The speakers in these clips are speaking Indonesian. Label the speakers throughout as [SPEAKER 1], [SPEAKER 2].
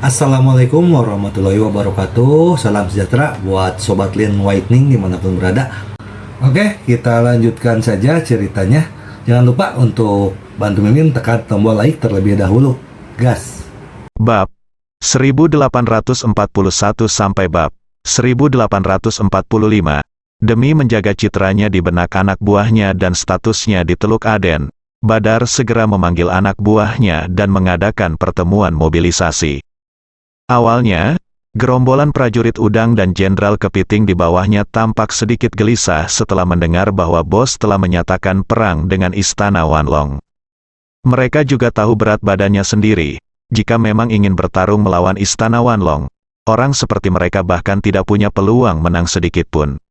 [SPEAKER 1] Assalamualaikum warahmatullahi wabarakatuh. Salam sejahtera buat Sobat Lin Whitening dimanapun berada. Oke, kita lanjutkan saja ceritanya. Jangan lupa untuk bantu Mimin tekan tombol like terlebih dahulu. Gas.
[SPEAKER 2] Bab 1841 sampai bab 1845. Demi menjaga citranya di benak anak buahnya dan statusnya di Teluk Aden, Badar segera memanggil anak buahnya dan mengadakan pertemuan mobilisasi. Awalnya, gerombolan prajurit udang dan jenderal kepiting di bawahnya tampak sedikit gelisah setelah mendengar bahwa bos telah menyatakan perang dengan Istana Wanlong. Mereka juga tahu berat badannya sendiri. Jika memang ingin bertarung melawan Istana Wanlong, orang seperti mereka bahkan tidak punya peluang menang sedikit pun.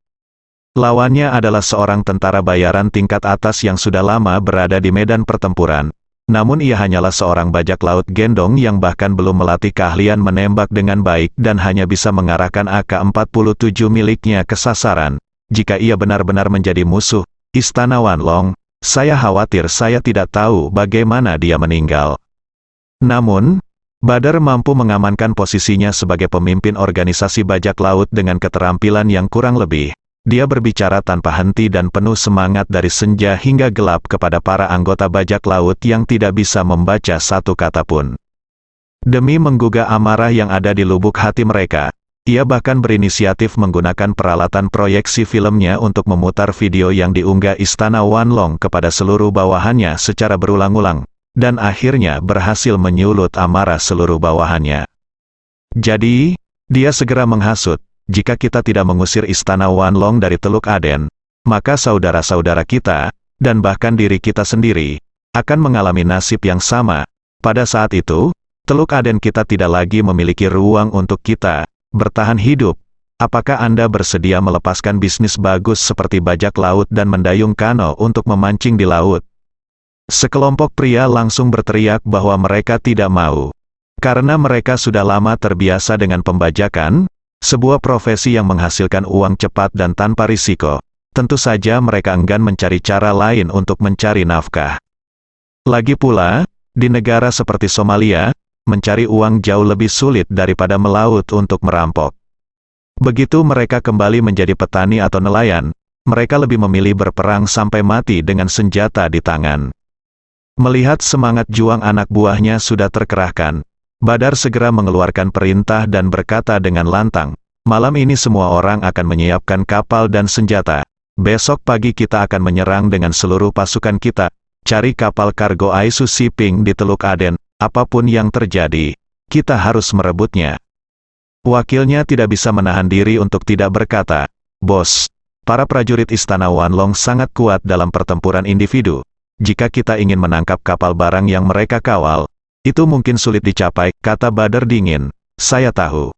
[SPEAKER 2] Lawannya adalah seorang tentara bayaran tingkat atas yang sudah lama berada di medan pertempuran. Namun ia hanyalah seorang bajak laut gendong yang bahkan belum melatih keahlian menembak dengan baik dan hanya bisa mengarahkan AK-47 miliknya ke sasaran. Jika ia benar-benar menjadi musuh Istana Wanlong, saya khawatir saya tidak tahu bagaimana dia meninggal. Namun, Badar mampu mengamankan posisinya sebagai pemimpin organisasi bajak laut dengan keterampilan yang kurang lebih. Dia berbicara tanpa henti dan penuh semangat dari senja hingga gelap kepada para anggota bajak laut yang tidak bisa membaca satu kata pun. Demi menggugah amarah yang ada di lubuk hati mereka, ia bahkan berinisiatif menggunakan peralatan proyeksi filmnya untuk memutar video yang diunggah Istana Wanlong kepada seluruh bawahannya secara berulang-ulang, dan akhirnya berhasil menyulut amarah seluruh bawahannya. Jadi, dia segera menghasut. Jika kita tidak mengusir Istana Wanlong dari Teluk Aden, maka saudara-saudara kita, dan bahkan diri kita sendiri, akan mengalami nasib yang sama. Pada saat itu, Teluk Aden kita tidak lagi memiliki ruang untuk kita bertahan hidup. Apakah Anda bersedia melepaskan bisnis bagus seperti bajak laut dan mendayung kano untuk memancing di laut? Sekelompok pria langsung berteriak bahwa mereka tidak mau. Karena mereka sudah lama terbiasa dengan pembajakan, sebuah profesi yang menghasilkan uang cepat dan tanpa risiko. Tentu saja mereka enggan mencari cara lain untuk mencari nafkah. Lagi pula, di negara seperti Somalia, mencari uang jauh lebih sulit daripada melaut untuk merampok. Begitu mereka kembali menjadi petani atau nelayan, mereka lebih memilih berperang sampai mati dengan senjata di tangan. Melihat semangat juang anak buahnya sudah terkerahkan, Badar segera mengeluarkan perintah dan berkata dengan lantang, "Malam ini semua orang akan menyiapkan kapal dan senjata. Besok pagi kita akan menyerang dengan seluruh pasukan kita. Cari kapal kargo Aisu Shipping di Teluk Aden, apapun yang terjadi, kita harus merebutnya." Wakilnya tidak bisa menahan diri untuk tidak berkata, "Bos, para prajurit Istana Wanlong sangat kuat dalam pertempuran individu. Jika kita ingin menangkap kapal barang yang mereka kawal, itu mungkin sulit dicapai," kata Badar dingin. "Saya tahu.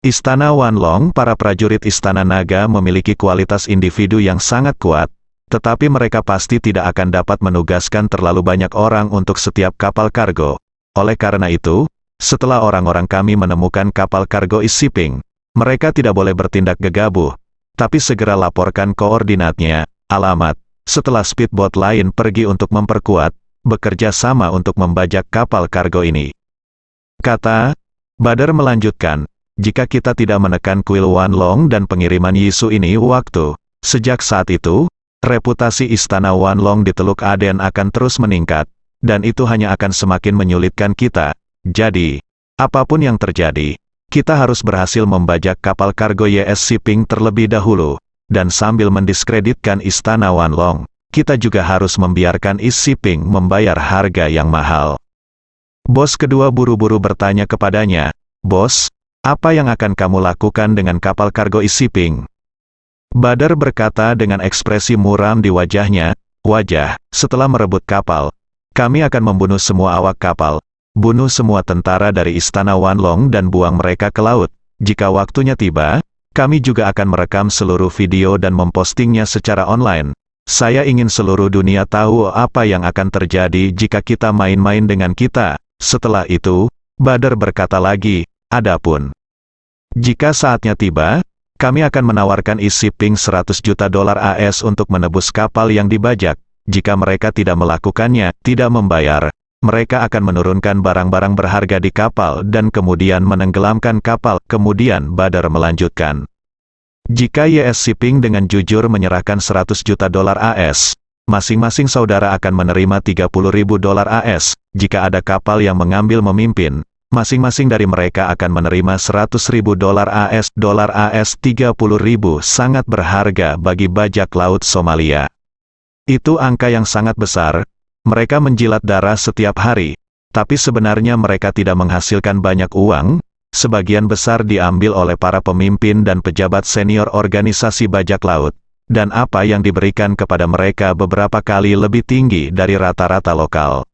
[SPEAKER 2] Istana Wanlong, para prajurit Istana Naga memiliki kualitas individu yang sangat kuat, tetapi mereka pasti tidak akan dapat menugaskan terlalu banyak orang untuk setiap kapal kargo. Oleh karena itu, setelah orang-orang kami menemukan kapal kargo shipping, mereka tidak boleh bertindak gegabah, tapi segera laporkan koordinatnya, alamat, setelah speedboat lain pergi untuk memperkuat, bekerja sama untuk membajak kapal kargo ini." Kata Badar melanjutkan, "Jika kita tidak menekan kuil Wanlong dan pengiriman Yisu ini sejak saat itu, reputasi Istana Wanlong di Teluk Aden akan terus meningkat, dan itu hanya akan semakin menyulitkan kita. Jadi, apapun yang terjadi, kita harus berhasil membajak kapal kargo YS Shipping terlebih dahulu, dan sambil mendiskreditkan Istana Wanlong, kita juga harus membiarkan Shipping membayar harga yang mahal." Bos kedua buru-buru bertanya kepadanya, "Bos, apa yang akan kamu lakukan dengan kapal kargo Shipping?" Badar berkata dengan ekspresi muram di wajahnya, "Setelah merebut kapal, kami akan membunuh semua awak kapal, bunuh semua tentara dari Istana Wanlong dan buang mereka ke laut. Jika waktunya tiba, kami juga akan merekam seluruh video dan mempostingnya secara online. Saya ingin seluruh dunia tahu apa yang akan terjadi jika kita main-main dengan kita." Setelah itu, Badar berkata lagi, "Adapun jika saatnya tiba, kami akan menawarkan shipping $100 juta AS untuk menebus kapal yang dibajak. Jika mereka tidak melakukannya, tidak membayar, mereka akan menurunkan barang-barang berharga di kapal dan kemudian menenggelamkan kapal. Kemudian Badar melanjutkan. Jika YS Shipping dengan jujur menyerahkan 100 juta dolar AS, masing-masing saudara akan menerima 30 ribu dolar AS. Jika ada kapal yang mengambil memimpin, masing-masing dari mereka akan menerima 100 ribu dolar AS. Dolar AS 30 ribu sangat berharga bagi bajak laut Somalia. Itu angka yang sangat besar. Mereka menjilat darah setiap hari, tapi sebenarnya mereka tidak menghasilkan banyak uang. Sebagian besar diambil oleh para pemimpin dan pejabat senior organisasi bajak laut, dan apa yang diberikan kepada mereka beberapa kali lebih tinggi dari rata-rata lokal.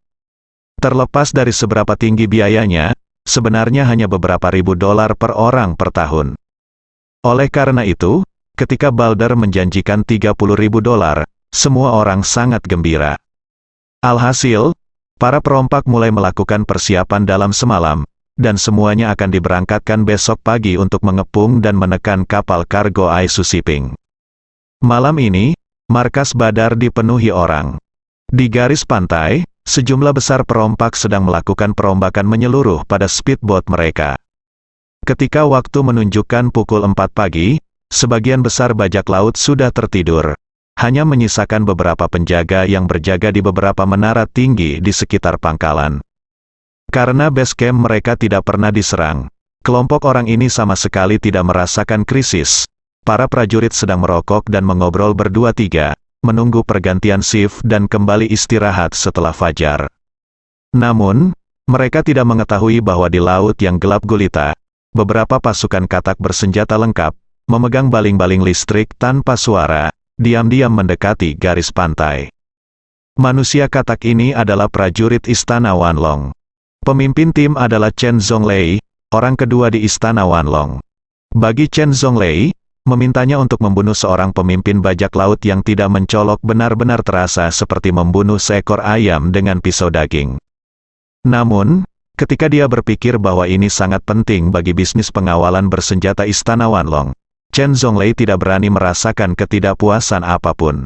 [SPEAKER 2] Terlepas dari seberapa tinggi biayanya, sebenarnya hanya beberapa ribu dolar per orang per tahun. Oleh karena itu, ketika Balder menjanjikan 30 ribu dolar, semua orang sangat gembira. Alhasil, para perompak mulai melakukan persiapan dalam semalam, dan semuanya akan diberangkatkan besok pagi untuk mengepung dan menekan kapal kargo Aisu Shipping. Malam ini, markas Badar dipenuhi orang. Di garis pantai, sejumlah besar perompak sedang melakukan perombakan menyeluruh pada speedboat mereka. Ketika waktu menunjukkan pukul 4 pagi, sebagian besar bajak laut sudah tertidur. Hanya menyisakan beberapa penjaga yang berjaga di beberapa menara tinggi di sekitar pangkalan. Karena base camp mereka tidak pernah diserang, kelompok orang ini sama sekali tidak merasakan krisis. Para prajurit sedang merokok dan mengobrol berdua-tiga, menunggu pergantian shift dan kembali istirahat setelah fajar. Namun, mereka tidak mengetahui bahwa di laut yang gelap gulita, beberapa pasukan katak bersenjata lengkap, memegang baling-baling listrik tanpa suara, diam-diam mendekati garis pantai. Manusia katak ini adalah prajurit Istana Wanlong. Pemimpin tim adalah Chen Zonglei, orang kedua di Istana Wanlong. Bagi Chen Zonglei, memintanya untuk membunuh seorang pemimpin bajak laut yang tidak mencolok benar-benar terasa seperti membunuh seekor ayam dengan pisau daging. Namun, ketika dia berpikir bahwa ini sangat penting bagi bisnis pengawalan bersenjata Istana Wanlong, Chen Zonglei tidak berani merasakan ketidakpuasan apapun.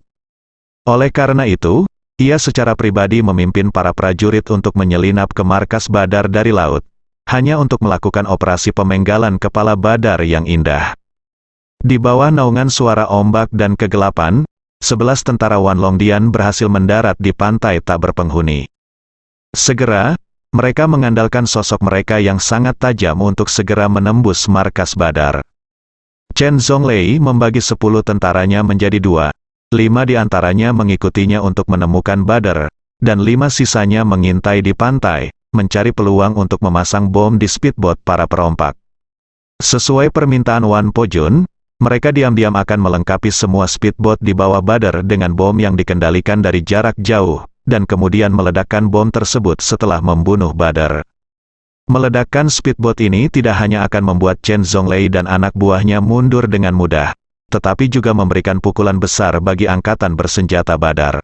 [SPEAKER 2] Oleh karena itu, ia secara pribadi memimpin para prajurit untuk menyelinap ke markas Badar dari laut, hanya untuk melakukan operasi pemenggalan kepala Badar yang indah. Di bawah naungan suara ombak dan kegelapan, 11 tentara Wanlongdian berhasil mendarat di pantai tak berpenghuni. Segera, mereka mengandalkan sosok mereka yang sangat tajam untuk segera menembus markas Badar. Chen Zonglei membagi 10 tentaranya menjadi 2, 5 di antaranya mengikutinya untuk menemukan Badar, dan 5 sisanya mengintai di pantai, mencari peluang untuk memasang bom di speedboat para perompak. Sesuai permintaan Wan Pojun, mereka diam-diam akan melengkapi semua speedboat di bawah Badar dengan bom yang dikendalikan dari jarak jauh, dan kemudian meledakkan bom tersebut setelah membunuh Badar. Meledakkan speedboat ini tidak hanya akan membuat Chen Zonglei dan anak buahnya mundur dengan mudah, tetapi juga memberikan pukulan besar bagi angkatan bersenjata Badar.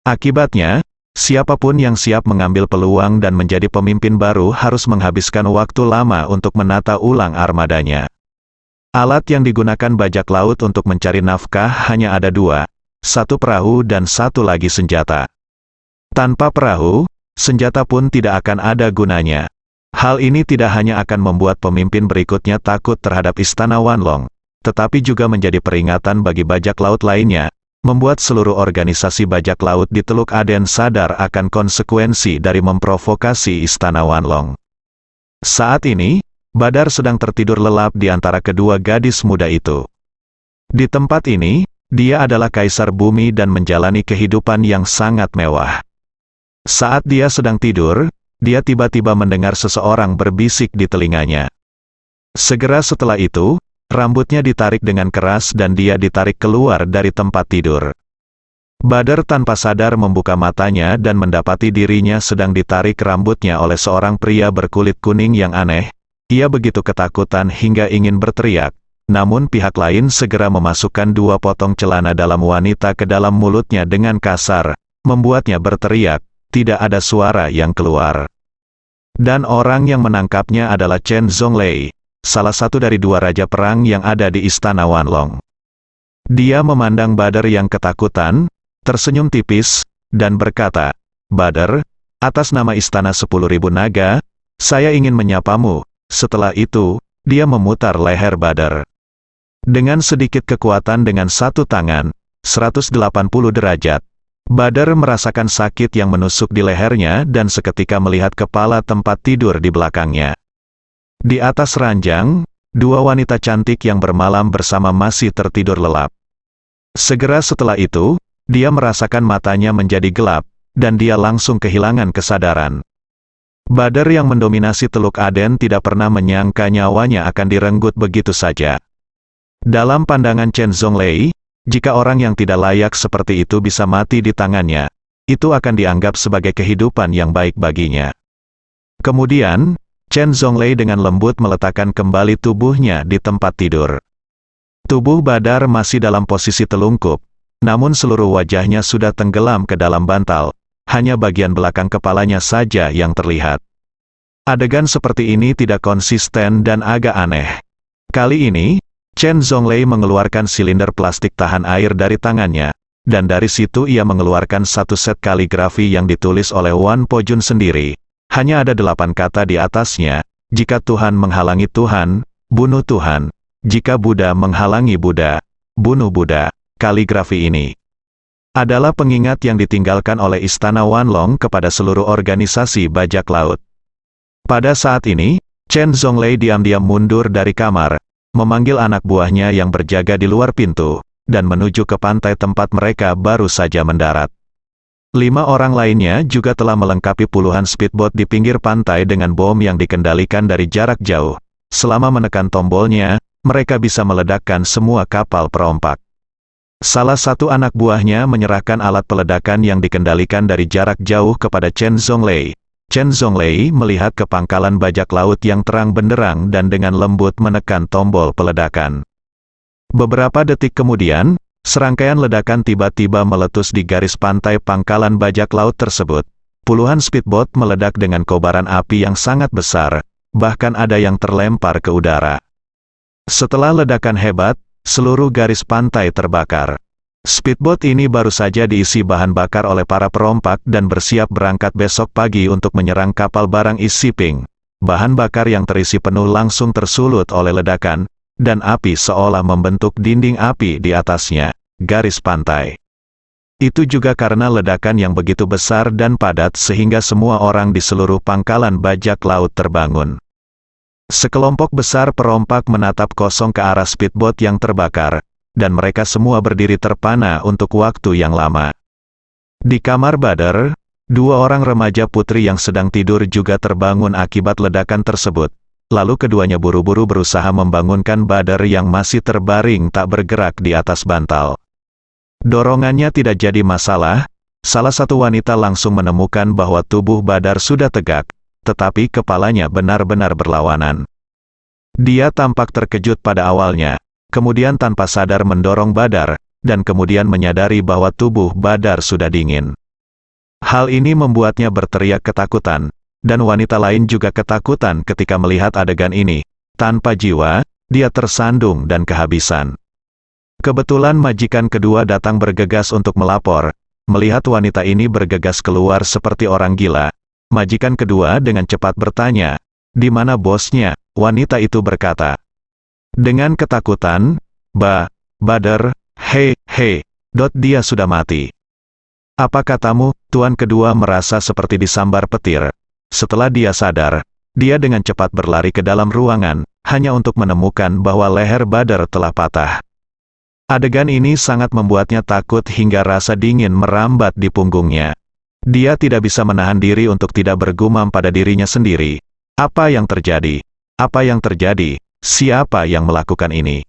[SPEAKER 2] Akibatnya, siapapun yang siap mengambil peluang dan menjadi pemimpin baru harus menghabiskan waktu lama untuk menata ulang armadanya. Alat yang digunakan bajak laut untuk mencari nafkah hanya ada 2, 1 perahu dan 1 lagi senjata. Tanpa perahu, senjata pun tidak akan ada gunanya. Hal ini tidak hanya akan membuat pemimpin berikutnya takut terhadap Istana Wanlong, tetapi juga menjadi peringatan bagi bajak laut lainnya, membuat seluruh organisasi bajak laut di Teluk Aden sadar akan konsekuensi dari memprovokasi Istana Wanlong. Saat ini, Badar sedang tertidur lelap di antara kedua gadis muda itu. Di tempat ini, dia adalah kaisar bumi dan menjalani kehidupan yang sangat mewah. Saat dia sedang tidur, dia tiba-tiba mendengar seseorang berbisik di telinganya. Segera setelah itu, rambutnya ditarik dengan keras dan dia ditarik keluar dari tempat tidur. Badar tanpa sadar membuka matanya dan mendapati dirinya sedang ditarik rambutnya oleh seorang pria berkulit kuning yang aneh. Ia begitu ketakutan hingga ingin berteriak, namun pihak lain segera memasukkan 2 potong celana dalam wanita ke dalam mulutnya dengan kasar, membuatnya berteriak. Tidak ada suara yang keluar. Dan orang yang menangkapnya adalah Chen Zonglei, salah satu dari 2 raja perang yang ada di Istana Wanlong. Dia memandang Badar yang ketakutan, tersenyum tipis, dan berkata, "Badar, Atas nama Istana 10.000 Naga, saya ingin menyapamu. Setelah itu, dia memutar leher Badar. Dengan sedikit kekuatan dengan satu tangan, 180 derajat, Badar merasakan sakit yang menusuk di lehernya dan seketika melihat kepala tempat tidur di belakangnya. Di atas ranjang, dua wanita cantik yang bermalam bersama masih tertidur lelap. Segera setelah itu, dia merasakan matanya menjadi gelap, dan dia langsung kehilangan kesadaran. Badar yang mendominasi Teluk Aden tidak pernah menyangka nyawanya akan direnggut begitu saja. Dalam pandangan Chen Zhonglei, jika orang yang tidak layak seperti itu bisa mati di tangannya, itu akan dianggap sebagai kehidupan yang baik baginya. Kemudian, Chen Zhonglei dengan lembut meletakkan kembali tubuhnya di tempat tidur. Tubuh Badar masih dalam posisi telungkup, namun seluruh wajahnya sudah tenggelam ke dalam bantal, hanya bagian belakang kepalanya saja yang terlihat. Adegan seperti ini tidak konsisten dan agak aneh. Kali ini, Chen Zhonglei mengeluarkan silinder plastik tahan air dari tangannya, dan dari situ ia mengeluarkan satu set kaligrafi yang ditulis oleh Wan Pojun sendiri. Hanya ada 8 kata di atasnya, jika Tuhan menghalangi Tuhan, bunuh Tuhan. Jika Buddha menghalangi Buddha, bunuh Buddha. Kaligrafi ini adalah pengingat yang ditinggalkan oleh Istana Wanlong kepada seluruh organisasi bajak laut. Pada saat ini, Chen Zhonglei diam-diam mundur dari kamar, memanggil anak buahnya yang berjaga di luar pintu, dan menuju ke pantai tempat mereka baru saja mendarat. 5 orang lainnya juga telah melengkapi puluhan speedboat di pinggir pantai dengan bom yang dikendalikan dari jarak jauh. Selama menekan tombolnya, mereka bisa meledakkan semua kapal perompak. Salah satu anak buahnya menyerahkan alat peledakan yang dikendalikan dari jarak jauh kepada Chen Zhonglei. Chen Zhonglei melihat ke pangkalan bajak laut yang terang benderang dan dengan lembut menekan tombol peledakan. Beberapa detik kemudian, serangkaian ledakan tiba-tiba meletus di garis pantai pangkalan bajak laut tersebut. Puluhan speedboat meledak dengan kobaran api yang sangat besar, bahkan ada yang terlempar ke udara. Setelah ledakan hebat, seluruh garis pantai terbakar. Speedboat ini baru saja diisi bahan bakar oleh para perompak dan bersiap berangkat besok pagi untuk menyerang kapal barang isi shipping. Bahan bakar yang terisi penuh langsung tersulut oleh ledakan, dan api seolah membentuk dinding api di atasnya, garis pantai. Itu juga karena ledakan yang begitu besar dan padat sehingga semua orang di seluruh pangkalan bajak laut terbangun. Sekelompok besar perompak menatap kosong ke arah speedboat yang terbakar, dan mereka semua berdiri terpana untuk waktu yang lama. Di kamar Badar, 2 orang remaja putri yang sedang tidur juga terbangun akibat ledakan tersebut. Lalu keduanya buru-buru berusaha membangunkan Badar yang masih terbaring tak bergerak di atas bantal. Dorongannya tidak jadi masalah, salah satu wanita langsung menemukan bahwa tubuh Badar sudah tegak, tetapi kepalanya benar-benar berlawanan. Dia tampak terkejut pada awalnya, kemudian tanpa sadar mendorong Badar, dan kemudian menyadari bahwa tubuh Badar sudah dingin. Hal ini membuatnya berteriak ketakutan, dan wanita lain juga ketakutan ketika melihat adegan ini. Tanpa jiwa, dia tersandung dan kehabisan. Kebetulan majikan kedua datang bergegas untuk melapor. Melihat wanita ini bergegas keluar seperti orang gila, majikan kedua dengan cepat bertanya, "Di mana bosnya?" Wanita itu berkata dengan ketakutan, Badar, hei, dia sudah mati." "Apa katamu?" Tuan kedua merasa seperti disambar petir. Setelah dia sadar, dia dengan cepat berlari ke dalam ruangan, hanya untuk menemukan bahwa leher Badar telah patah. Adegan ini sangat membuatnya takut hingga rasa dingin merambat di punggungnya. Dia tidak bisa menahan diri untuk tidak bergumam pada dirinya sendiri. Apa yang terjadi? Apa yang terjadi? Siapa yang melakukan ini?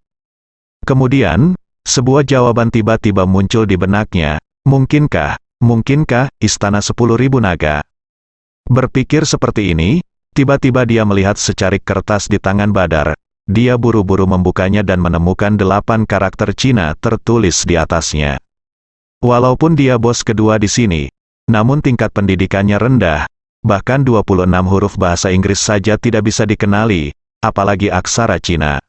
[SPEAKER 2] Kemudian, sebuah jawaban tiba-tiba muncul di benaknya. Mungkinkah Istana 10.000 Naga? Berpikir seperti ini, tiba-tiba dia melihat secarik kertas di tangan Badar. Dia buru-buru membukanya dan menemukan 8 karakter Cina tertulis di atasnya. Walaupun dia bos kedua di sini, namun tingkat pendidikannya rendah, bahkan 26 huruf bahasa Inggris saja tidak bisa dikenali, apalagi aksara Cina.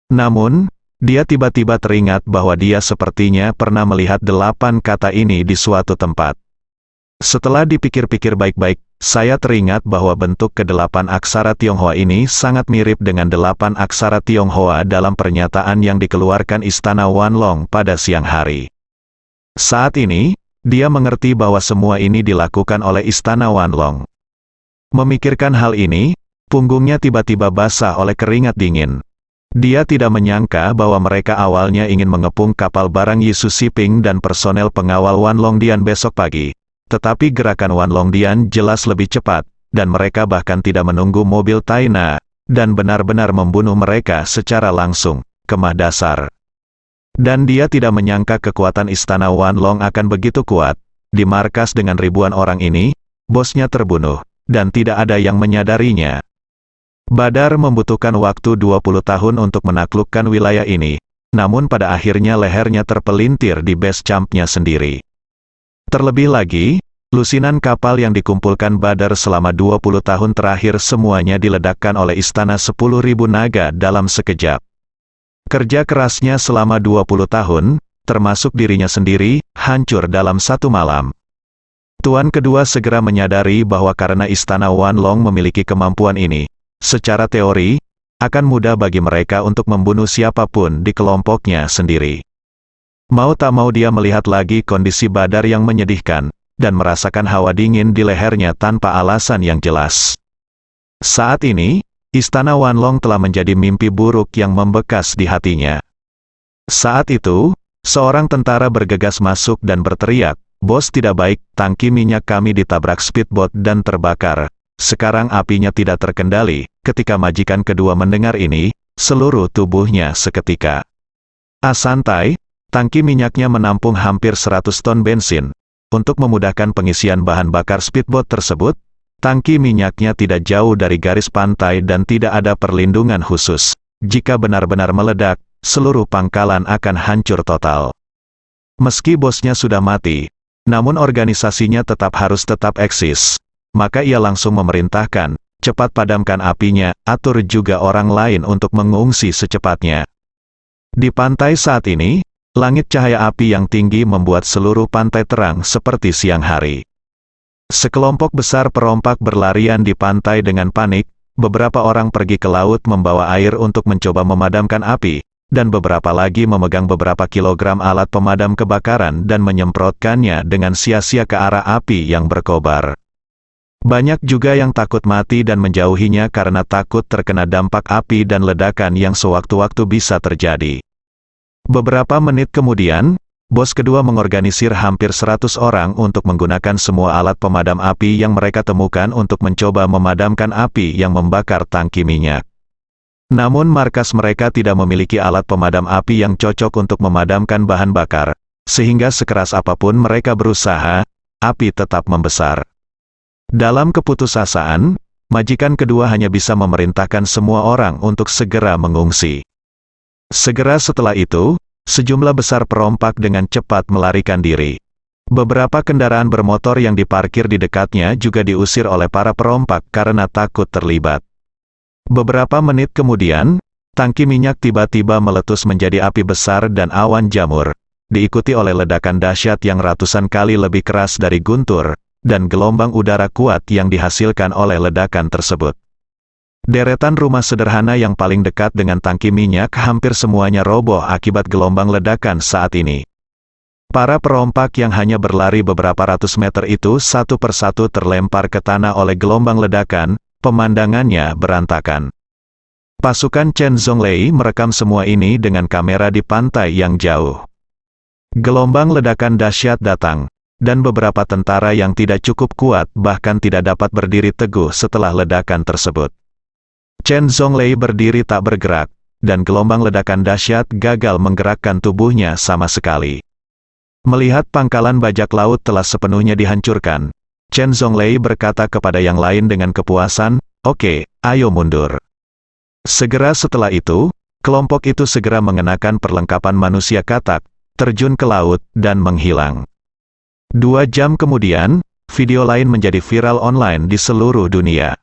[SPEAKER 2] Namun, dia tiba-tiba teringat bahwa dia sepertinya pernah melihat 8 kata ini di suatu tempat. Setelah dipikir-pikir baik-baik, saya teringat bahwa bentuk ke-8 aksara Tionghoa ini sangat mirip dengan 8 aksara Tionghoa dalam pernyataan yang dikeluarkan Istana Wanlong pada siang hari. Saat ini, dia mengerti bahwa semua ini dilakukan oleh Istana Wanlong. Memikirkan hal ini, punggungnya tiba-tiba basah oleh keringat dingin. Dia tidak menyangka bahwa mereka awalnya ingin mengepung kapal barang Yisu Shipping dan personel pengawal Wanlongdian besok pagi. Tetapi gerakan Wanlongdian jelas lebih cepat, dan mereka bahkan tidak menunggu mobil Taina, dan benar-benar membunuh mereka secara langsung, kemah dasar. Dan dia tidak menyangka kekuatan Istana Wanlong akan begitu kuat. Di markas dengan ribuan orang ini, bosnya terbunuh, dan tidak ada yang menyadarinya. Badar membutuhkan waktu 20 tahun untuk menaklukkan wilayah ini, namun pada akhirnya lehernya terpelintir di base campnya sendiri. Terlebih lagi, lusinan kapal yang dikumpulkan Badar selama 20 tahun terakhir semuanya diledakkan oleh Istana 10.000 naga dalam sekejap. Kerja kerasnya selama 20 tahun, termasuk dirinya sendiri, hancur dalam satu malam. Tuan kedua segera menyadari bahwa karena Istana Wanlong memiliki kemampuan ini, secara teori, akan mudah bagi mereka untuk membunuh siapapun di kelompoknya sendiri. Mau tak mau dia melihat lagi kondisi Badar yang menyedihkan, dan merasakan hawa dingin di lehernya tanpa alasan yang jelas. Saat ini, Istana Wanlong telah menjadi mimpi buruk yang membekas di hatinya. Saat itu, seorang tentara bergegas masuk dan berteriak, "Bos tidak baik, tangki minyak kami ditabrak speedboat dan terbakar. Sekarang apinya tidak terkendali." Ketika majikan kedua mendengar ini, seluruh tubuhnya seketika. Santai. Tangki minyaknya menampung hampir 100 ton bensin. Untuk memudahkan pengisian bahan bakar speedboat tersebut, tangki minyaknya tidak jauh dari garis pantai dan tidak ada perlindungan khusus. Jika benar-benar meledak, seluruh pangkalan akan hancur total. Meski bosnya sudah mati, namun organisasinya harus tetap eksis. Maka ia langsung memerintahkan, cepat padamkan apinya, atur juga orang lain untuk mengungsi secepatnya. Di pantai saat ini, langit cahaya api yang tinggi membuat seluruh pantai terang seperti siang hari. Sekelompok besar perompak berlarian di pantai dengan panik, beberapa orang pergi ke laut membawa air untuk mencoba memadamkan api, dan beberapa lagi memegang beberapa kilogram alat pemadam kebakaran dan menyemprotkannya dengan sia-sia ke arah api yang berkobar. Banyak juga yang takut mati dan menjauhinya karena takut terkena dampak api dan ledakan yang sewaktu-waktu bisa terjadi. Beberapa menit kemudian, bos kedua mengorganisir hampir 100 orang untuk menggunakan semua alat pemadam api yang mereka temukan untuk mencoba memadamkan api yang membakar tangki minyak. Namun markas mereka tidak memiliki alat pemadam api yang cocok untuk memadamkan bahan bakar, sehingga sekeras apapun mereka berusaha, api tetap membesar. Dalam keputusasaan, majikan kedua hanya bisa memerintahkan semua orang untuk segera mengungsi. Segera setelah itu, sejumlah besar perompak dengan cepat melarikan diri. Beberapa kendaraan bermotor yang diparkir di dekatnya juga diusir oleh para perompak karena takut terlibat. Beberapa menit kemudian, tangki minyak tiba-tiba meletus menjadi api besar dan awan jamur, diikuti oleh ledakan dahsyat yang ratusan kali lebih keras dari guntur, dan gelombang udara kuat yang dihasilkan oleh ledakan tersebut. Deretan rumah sederhana yang paling dekat dengan tangki minyak hampir semuanya roboh akibat gelombang ledakan saat ini. Para perompak yang hanya berlari beberapa ratus meter itu satu persatu terlempar ke tanah oleh gelombang ledakan, pemandangannya berantakan. Pasukan Chen Zhonglei merekam semua ini dengan kamera di pantai yang jauh. Gelombang ledakan dahsyat datang, dan beberapa tentara yang tidak cukup kuat bahkan tidak dapat berdiri teguh setelah ledakan tersebut. Chen Zhonglei berdiri tak bergerak, dan gelombang ledakan dahsyat gagal menggerakkan tubuhnya sama sekali. Melihat pangkalan bajak laut telah sepenuhnya dihancurkan, Chen Zhonglei berkata kepada yang lain dengan kepuasan, "Oke, ayo mundur." Segera setelah itu, kelompok itu segera mengenakan perlengkapan manusia katak, terjun ke laut, dan menghilang. 2 jam kemudian, video lain menjadi viral online di seluruh dunia.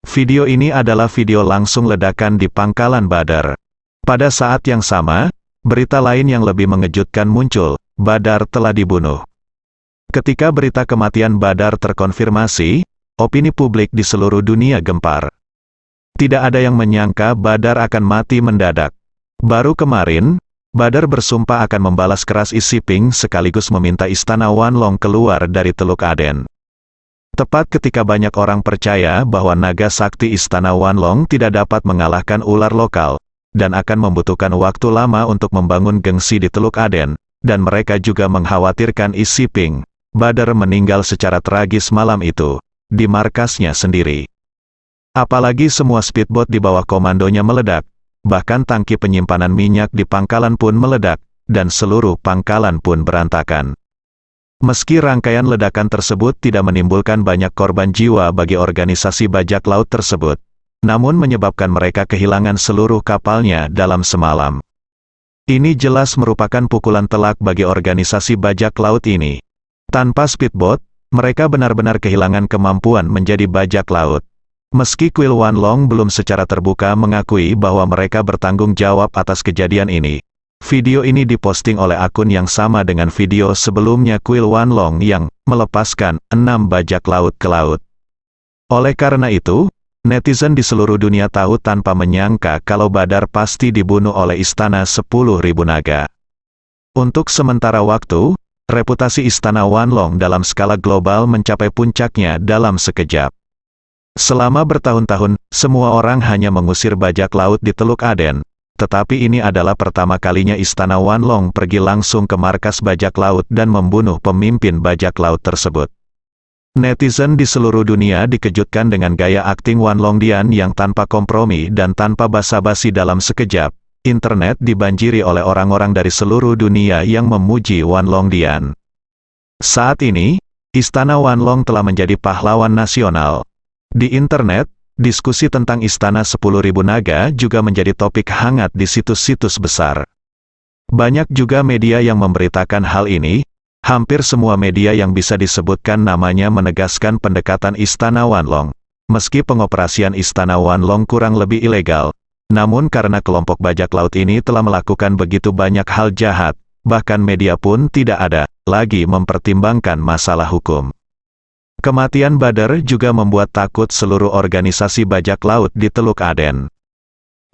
[SPEAKER 2] Video ini adalah video langsung ledakan di pangkalan Badar. Pada saat yang sama, berita lain yang lebih mengejutkan muncul, Badar telah dibunuh. Ketika berita kematian Badar terkonfirmasi, opini publik di seluruh dunia gempar. Tidak ada yang menyangka Badar akan mati mendadak. Baru kemarin, Badar bersumpah akan membalas keras Xi Jinping sekaligus meminta Istana Wanlong keluar dari Teluk Aden. Tepat ketika banyak orang percaya bahwa naga sakti Istana Wanlong tidak dapat mengalahkan ular lokal, dan akan membutuhkan waktu lama untuk membangun gengsi di Teluk Aden, dan mereka juga mengkhawatirkan Xi Jinping, Badar meninggal secara tragis malam itu, di markasnya sendiri. Apalagi semua speedboat di bawah komandonya meledak, bahkan tangki penyimpanan minyak di pangkalan pun meledak, dan seluruh pangkalan pun berantakan. Meski rangkaian ledakan tersebut tidak menimbulkan banyak korban jiwa bagi organisasi bajak laut tersebut, namun menyebabkan mereka kehilangan seluruh kapalnya dalam semalam. Ini jelas merupakan pukulan telak bagi organisasi bajak laut ini. Tanpa speedboat, mereka benar-benar kehilangan kemampuan menjadi bajak laut. Meski Kuil Wanlong belum secara terbuka mengakui bahwa mereka bertanggung jawab atas kejadian ini, video ini diposting oleh akun yang sama dengan video sebelumnya Kuil Wanlong yang melepaskan 6 bajak laut ke laut. Oleh karena itu, netizen di seluruh dunia tahu tanpa menyangka kalau Badar pasti dibunuh oleh Istana 10.000 Naga. Untuk sementara waktu, reputasi Istana Wanlong dalam skala global mencapai puncaknya dalam sekejap. Selama bertahun-tahun, semua orang hanya mengusir bajak laut di Teluk Aden, tetapi ini adalah pertama kalinya Istana Wanlong pergi langsung ke markas bajak laut dan membunuh pemimpin bajak laut tersebut. Netizen di seluruh dunia dikejutkan dengan gaya akting Wanlongdian yang tanpa kompromi dan tanpa basa-basi dalam sekejap. Internet dibanjiri oleh orang-orang dari seluruh dunia yang memuji Wanlongdian. Saat ini, Istana Wanlong telah menjadi pahlawan nasional. Di internet, diskusi tentang Istana 10.000 Naga juga menjadi topik hangat di situs-situs besar. Banyak juga media yang memberitakan hal ini. Hampir semua media yang bisa disebutkan namanya menegaskan pendekatan Istana Wanlong. Meski pengoperasian Istana Wanlong kurang lebih ilegal, namun karena kelompok bajak laut ini telah melakukan begitu banyak hal jahat, bahkan media pun tidak ada lagi mempertimbangkan masalah hukum. Kematian Badar juga membuat takut seluruh organisasi bajak laut di Teluk Aden.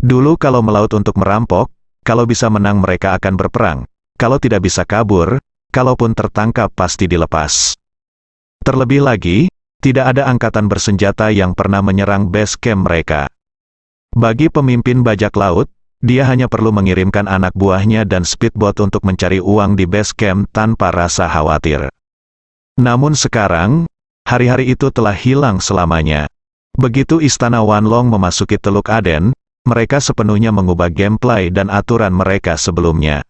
[SPEAKER 2] Dulu kalau melaut untuk merampok, kalau bisa menang mereka akan berperang, kalau tidak bisa kabur, kalaupun tertangkap pasti dilepas. Terlebih lagi, tidak ada angkatan bersenjata yang pernah menyerang base camp mereka. Bagi pemimpin bajak laut, dia hanya perlu mengirimkan anak buahnya dan speedboat untuk mencari uang di base camp tanpa rasa khawatir. Namun sekarang, hari-hari itu telah hilang selamanya. Begitu Istana Wanlong memasuki Teluk Aden, mereka sepenuhnya mengubah gameplay dan aturan mereka sebelumnya.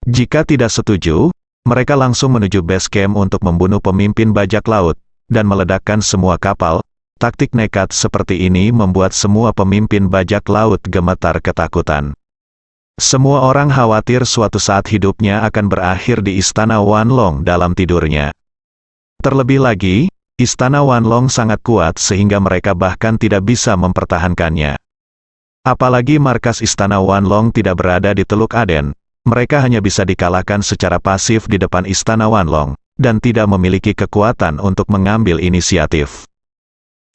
[SPEAKER 2] Jika tidak setuju, mereka langsung menuju base camp untuk membunuh pemimpin bajak laut, dan meledakkan semua kapal. Taktik nekat seperti ini membuat semua pemimpin bajak laut gemetar ketakutan. Semua orang khawatir suatu saat hidupnya akan berakhir di Istana Wanlong dalam tidurnya. Terlebih lagi, Istana Wanlong sangat kuat sehingga mereka bahkan tidak bisa mempertahankannya. Apalagi markas Istana Wanlong tidak berada di Teluk Aden, mereka hanya bisa dikalahkan secara pasif di depan Istana Wanlong, dan tidak memiliki kekuatan untuk mengambil inisiatif.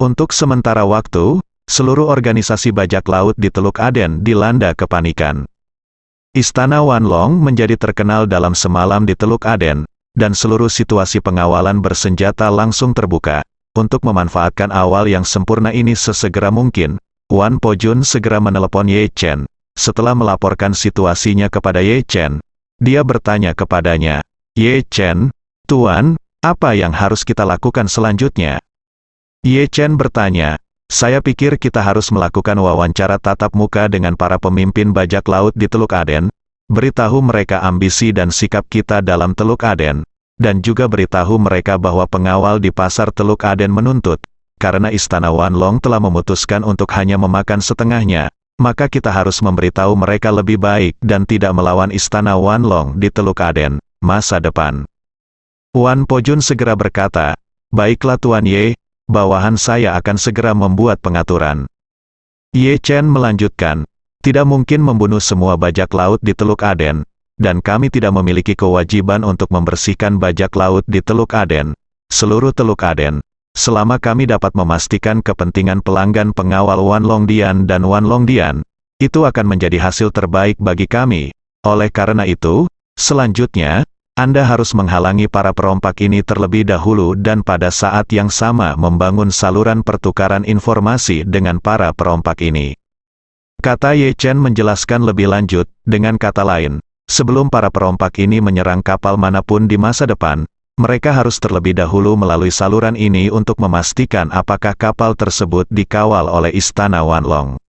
[SPEAKER 2] Untuk sementara waktu, seluruh organisasi bajak laut di Teluk Aden dilanda kepanikan. Istana Wanlong menjadi terkenal dalam semalam di Teluk Aden, dan seluruh situasi pengawalan bersenjata langsung terbuka. Untuk memanfaatkan awal yang sempurna ini sesegera mungkin, Wan Pojun segera menelepon Ye Chen. Setelah melaporkan situasinya kepada Ye Chen, dia bertanya kepadanya, "Ye Chen, Tuan, apa yang harus kita lakukan selanjutnya?" Ye Chen bertanya, "Saya pikir kita harus melakukan wawancara tatap muka dengan para pemimpin bajak laut di Teluk Aden, beritahu mereka ambisi dan sikap kita dalam Teluk Aden, dan juga beritahu mereka bahwa pengawal di pasar Teluk Aden menuntut, karena Istana Wanlong telah memutuskan untuk hanya memakan setengahnya, maka kita harus memberitahu mereka lebih baik dan tidak melawan Istana Wanlong di Teluk Aden, masa depan." Wan Pojun segera berkata, "Baiklah Tuan Ye, bawahan saya akan segera membuat pengaturan." Ye Chen melanjutkan, "Tidak mungkin membunuh semua bajak laut di Teluk Aden, dan kami tidak memiliki kewajiban untuk membersihkan bajak laut di Teluk Aden, seluruh Teluk Aden, selama kami dapat memastikan kepentingan pelanggan pengawal Wan Longdian dan Wan Longdian, itu akan menjadi hasil terbaik bagi kami. Oleh karena itu, selanjutnya, Anda harus menghalangi para perompak ini terlebih dahulu dan pada saat yang sama membangun saluran pertukaran informasi dengan para perompak ini. Kata Ye Chen menjelaskan lebih lanjut, dengan kata lain, sebelum para perompak ini menyerang kapal manapun di masa depan, mereka harus terlebih dahulu melalui saluran ini untuk memastikan apakah kapal tersebut dikawal oleh Istana Wanlong.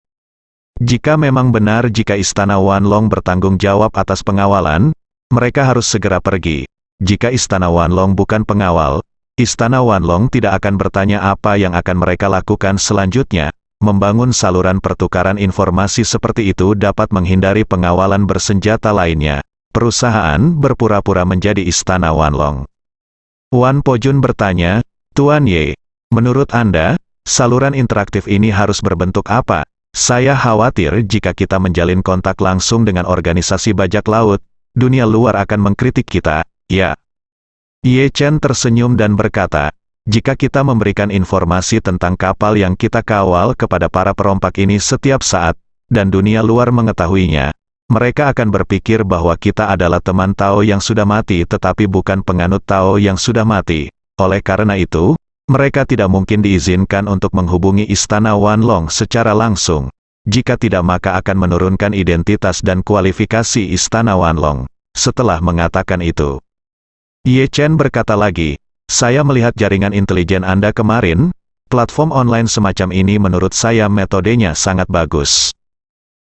[SPEAKER 2] Jika memang benar jika Istana Wanlong bertanggung jawab atas pengawalan, mereka harus segera pergi. Jika Istana Wanlong bukan pengawal, Istana Wanlong tidak akan bertanya apa yang akan mereka lakukan selanjutnya. Membangun saluran pertukaran informasi seperti itu dapat menghindari pengawalan bersenjata lainnya. Perusahaan berpura-pura menjadi Istana Wanlong. Wan Pojun bertanya, Tuan Ye, menurut Anda, saluran interaktif ini harus berbentuk apa? Saya khawatir jika kita menjalin kontak langsung dengan organisasi bajak laut, dunia luar akan mengkritik kita, ya. Ye Chen tersenyum dan berkata, jika kita memberikan informasi tentang kapal yang kita kawal kepada para perompak ini setiap saat, dan dunia luar mengetahuinya, mereka akan berpikir bahwa kita adalah teman Tao yang sudah mati tetapi bukan penganut Tao yang sudah mati. Oleh karena itu, mereka tidak mungkin diizinkan untuk menghubungi Istana Wanlong secara langsung. Jika tidak maka akan menurunkan identitas dan kualifikasi Istana Wanlong. Setelah mengatakan itu, Ye Chen berkata lagi, saya melihat jaringan intelijen Anda kemarin, platform online semacam ini menurut saya metodenya sangat bagus.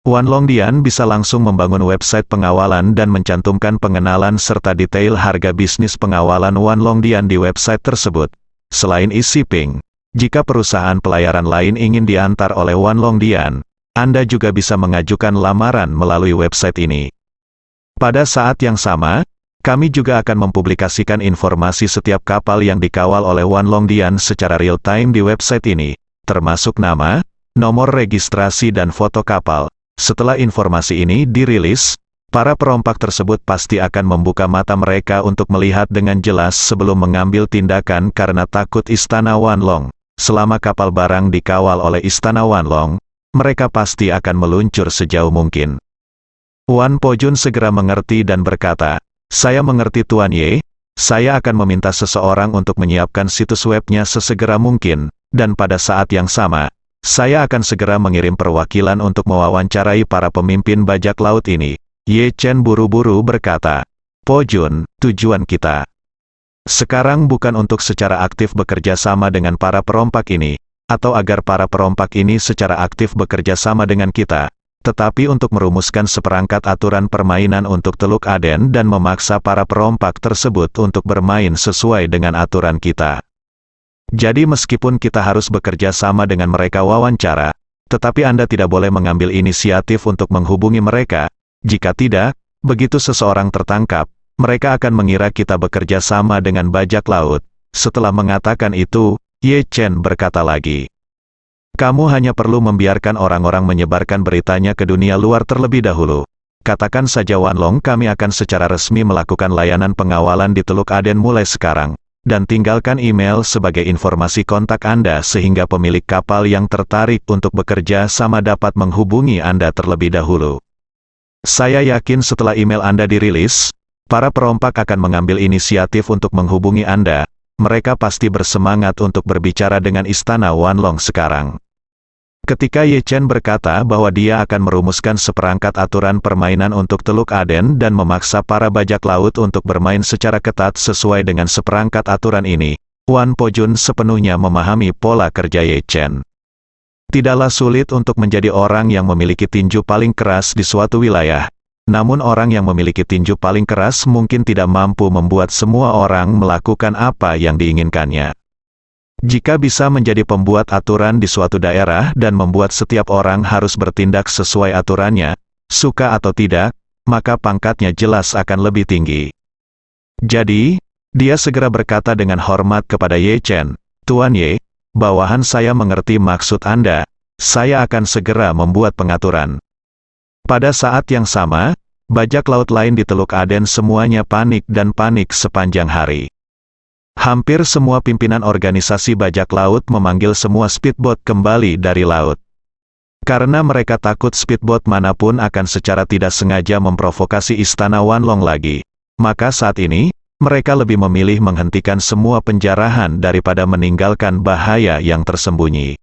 [SPEAKER 2] Wan Longdian bisa langsung membangun website pengawalan dan mencantumkan pengenalan serta detail harga bisnis pengawalan Wan Longdian di website tersebut. Selain e-shipping, jika perusahaan pelayaran lain ingin diantar oleh Wan Longdian, Anda juga bisa mengajukan lamaran melalui website ini. Pada saat yang sama, kami juga akan mempublikasikan informasi setiap kapal yang dikawal oleh Wan Longdian secara real-time di website ini, termasuk nama, nomor registrasi dan foto kapal. Setelah informasi ini dirilis, para perompak tersebut pasti akan membuka mata mereka untuk melihat dengan jelas sebelum mengambil tindakan karena takut Istana Wanlong. Selama kapal barang dikawal oleh Istana Wanlong, mereka pasti akan meluncur sejauh mungkin. Wan Pojun segera mengerti dan berkata, saya mengerti Tuan Ye, saya akan meminta seseorang untuk menyiapkan situs webnya sesegera mungkin, dan pada saat yang sama, saya akan segera mengirim perwakilan untuk mewawancarai para pemimpin bajak laut ini. Ye Chen buru-buru berkata, Pojun, tujuan kita sekarang bukan untuk secara aktif bekerja sama dengan para perompak ini, atau agar para perompak ini secara aktif bekerja sama dengan kita, tetapi untuk merumuskan seperangkat aturan permainan untuk Teluk Aden dan memaksa para perompak tersebut untuk bermain sesuai dengan aturan kita. Jadi meskipun kita harus bekerja sama dengan mereka wawancara, tetapi Anda tidak boleh mengambil inisiatif untuk menghubungi mereka. Jika tidak, begitu seseorang tertangkap, mereka akan mengira kita bekerja sama dengan bajak laut. Setelah mengatakan itu, Ye Chen berkata lagi, kamu hanya perlu membiarkan orang-orang menyebarkan beritanya ke dunia luar terlebih dahulu. Katakan saja Wanlong kami akan secara resmi melakukan layanan pengawalan di Teluk Aden mulai sekarang, dan tinggalkan email sebagai informasi kontak Anda sehingga pemilik kapal yang tertarik untuk bekerja sama dapat menghubungi Anda terlebih dahulu. Saya yakin setelah email Anda dirilis, para perompak akan mengambil inisiatif untuk menghubungi Anda. Mereka pasti bersemangat untuk berbicara dengan Istana Wanlong sekarang. Ketika Ye Chen berkata bahwa dia akan merumuskan seperangkat aturan permainan untuk Teluk Aden dan memaksa para bajak laut untuk bermain secara ketat sesuai dengan seperangkat aturan ini, Wan Pojun sepenuhnya memahami pola kerja Ye Chen. Tidaklah sulit untuk menjadi orang yang memiliki tinju paling keras di suatu wilayah. Namun orang yang memiliki tinju paling keras mungkin tidak mampu membuat semua orang melakukan apa yang diinginkannya. Jika bisa menjadi pembuat aturan di suatu daerah dan membuat setiap orang harus bertindak sesuai aturannya, suka atau tidak, maka pangkatnya jelas akan lebih tinggi. Jadi, dia segera berkata dengan hormat kepada Ye Chen, Tuan Ye, bawahan saya mengerti maksud Anda, saya akan segera membuat pengaturan. Pada saat yang sama, bajak laut lain di Teluk Aden semuanya panik dan panik sepanjang hari. Hampir semua pimpinan organisasi bajak laut memanggil semua speedboat kembali dari laut. Karena mereka takut speedboat manapun akan secara tidak sengaja memprovokasi Istana Wanlong lagi. Maka saat ini, mereka lebih memilih menghentikan semua penjarahan daripada meninggalkan bahaya yang tersembunyi.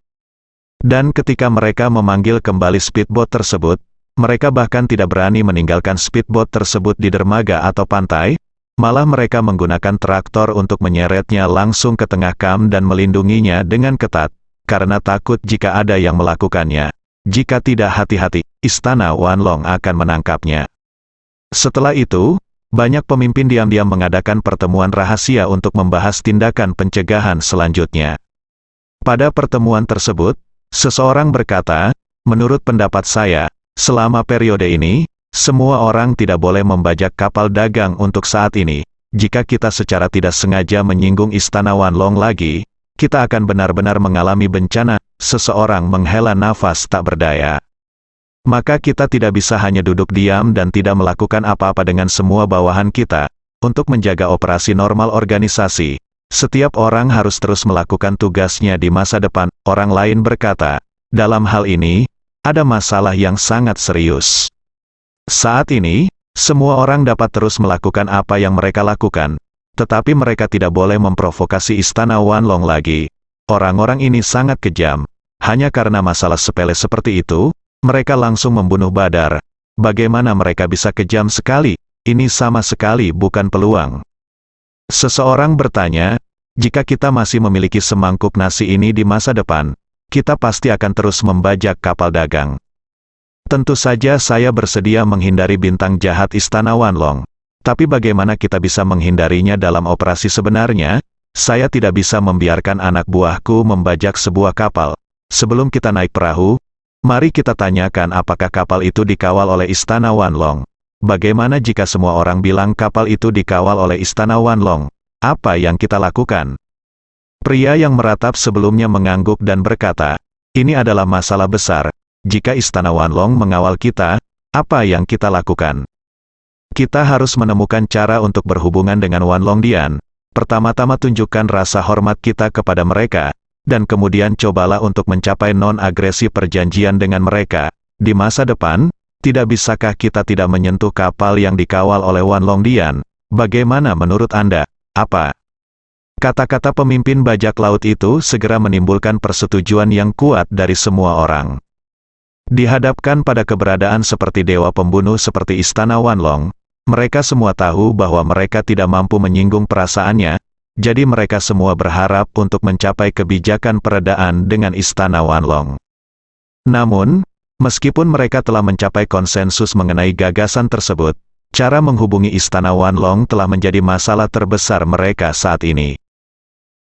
[SPEAKER 2] Dan ketika mereka memanggil kembali speedboat tersebut, mereka bahkan tidak berani meninggalkan speedboat tersebut di dermaga atau pantai, malah mereka menggunakan traktor untuk menyeretnya langsung ke tengah kam dan melindunginya dengan ketat, karena takut jika ada yang melakukannya. Jika tidak hati-hati, Istana Wanlong akan menangkapnya. Setelah itu, banyak pemimpin diam-diam mengadakan pertemuan rahasia untuk membahas tindakan pencegahan selanjutnya. Pada pertemuan tersebut, seseorang berkata, menurut pendapat saya, selama periode ini, semua orang tidak boleh membajak kapal dagang untuk saat ini. Jika kita secara tidak sengaja menyinggung Istana Wanlong lagi, kita akan benar-benar mengalami bencana. Seseorang menghela nafas tak berdaya. Maka kita tidak bisa hanya duduk diam dan tidak melakukan apa-apa dengan semua bawahan kita. Untuk menjaga operasi normal organisasi, setiap orang harus terus melakukan tugasnya di masa depan. Orang lain berkata, dalam hal ini, ada masalah yang sangat serius. Saat ini, semua orang dapat terus melakukan apa yang mereka lakukan, tetapi mereka tidak boleh memprovokasi Istana Wanlong lagi. Orang-orang ini sangat kejam. Hanya karena masalah sepele seperti itu, mereka langsung membunuh Badar. Bagaimana mereka bisa kejam sekali? Ini sama sekali bukan peluang. Seseorang bertanya, jika kita masih memiliki semangkuk nasi ini di masa depan, kita pasti akan terus membajak kapal dagang. Tentu saja saya bersedia menghindari bintang jahat Istana Wanlong. Tapi bagaimana kita bisa menghindarinya dalam operasi sebenarnya? Saya tidak bisa membiarkan anak buahku membajak sebuah kapal. Sebelum kita naik perahu, mari kita tanyakan apakah kapal itu dikawal oleh Istana Wanlong. Bagaimana jika semua orang bilang kapal itu dikawal oleh Istana Wanlong? Apa yang kita lakukan? Pria yang meratap sebelumnya mengangguk dan berkata, ini adalah masalah besar. Jika Istana Wanlong mengawal kita, apa yang kita lakukan? Kita harus menemukan cara untuk berhubungan dengan Wanlong Dian. Pertama-tama tunjukkan rasa hormat kita kepada mereka, dan kemudian cobalah untuk mencapai non-agresi perjanjian dengan mereka. Di masa depan, tidak bisakah kita tidak menyentuh kapal yang dikawal oleh Wanlong Dian? Bagaimana menurut Anda? Apa? Kata-kata pemimpin bajak laut itu segera menimbulkan persetujuan yang kuat dari semua orang. Dihadapkan pada keberadaan seperti dewa pembunuh seperti Istana Wanlong, mereka semua tahu bahwa mereka tidak mampu menyinggung perasaannya, jadi mereka semua berharap untuk mencapai kebijakan peredaan dengan Istana Wanlong. Namun, meskipun mereka telah mencapai konsensus mengenai gagasan tersebut, cara menghubungi Istana Wanlong telah menjadi masalah terbesar mereka saat ini.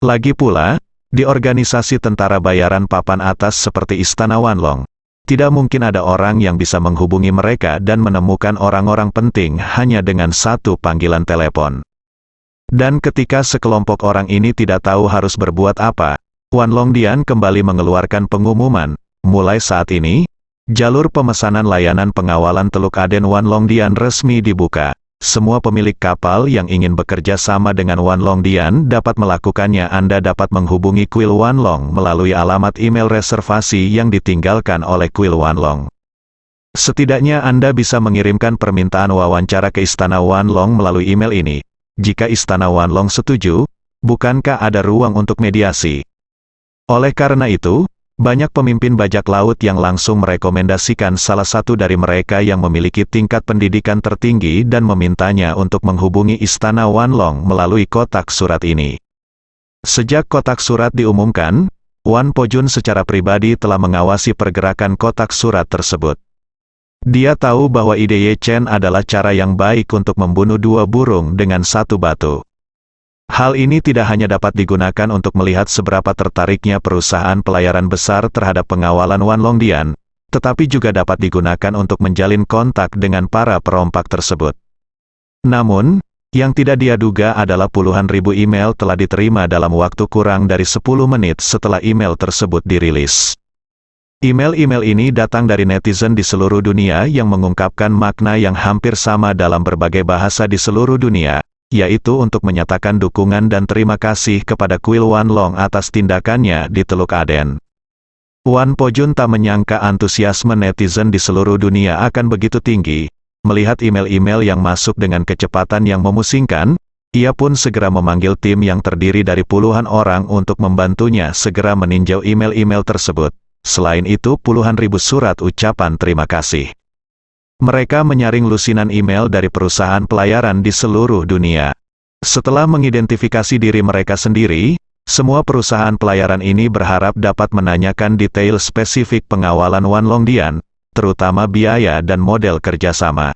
[SPEAKER 2] Lagi pula, di organisasi tentara bayaran papan atas seperti Istana Wanlong, tidak mungkin ada orang yang bisa menghubungi mereka dan menemukan orang-orang penting hanya dengan satu panggilan telepon. Dan ketika sekelompok orang ini tidak tahu harus berbuat apa, Wanlong Dian kembali mengeluarkan pengumuman, mulai saat ini, jalur pemesanan layanan pengawalan Teluk Aden Wanlong Dian resmi dibuka. Semua pemilik kapal yang ingin bekerja sama dengan Wanlong Dian dapat melakukannya. Anda dapat menghubungi kuil Wanlong melalui alamat email reservasi yang ditinggalkan oleh kuil Wanlong. Setidaknya Anda bisa mengirimkan permintaan wawancara ke Istana Wanlong melalui email ini. Jika Istana Wanlong setuju, bukankah ada ruang untuk mediasi? Oleh karena itu, banyak pemimpin bajak laut yang langsung merekomendasikan salah satu dari mereka yang memiliki tingkat pendidikan tertinggi dan memintanya untuk menghubungi Istana Wanlong melalui kotak surat ini. Sejak kotak surat diumumkan, Wan Pojun secara pribadi telah mengawasi pergerakan kotak surat tersebut. Dia tahu bahwa ide Ye Chen adalah cara yang baik untuk membunuh dua burung dengan satu batu. Hal ini tidak hanya dapat digunakan untuk melihat seberapa tertariknya perusahaan pelayaran besar terhadap pengawalan Wanlong Dian, tetapi juga dapat digunakan untuk menjalin kontak dengan para perompak tersebut. Namun, yang tidak dia duga adalah puluhan ribu email telah diterima dalam waktu kurang dari 10 menit setelah email tersebut dirilis. Email-email ini datang dari netizen di seluruh dunia yang mengungkapkan makna yang hampir sama dalam berbagai bahasa di seluruh dunia, yaitu untuk menyatakan dukungan dan terima kasih kepada kuil Wan Long atas tindakannya di Teluk Aden. Wan Po-jun tak menyangka antusiasme netizen di seluruh dunia akan begitu tinggi. Melihat email-email yang masuk dengan kecepatan yang memusingkan, ia pun segera memanggil tim yang terdiri dari puluhan orang untuk membantunya segera meninjau email-email tersebut. Selain itu, puluhan ribu surat ucapan terima kasih. Mereka menyaring lusinan email dari perusahaan pelayaran di seluruh dunia. Setelah mengidentifikasi diri mereka sendiri, semua perusahaan pelayaran ini berharap dapat menanyakan detail spesifik pengawalan Wan Longdian, terutama biaya dan model kerjasama.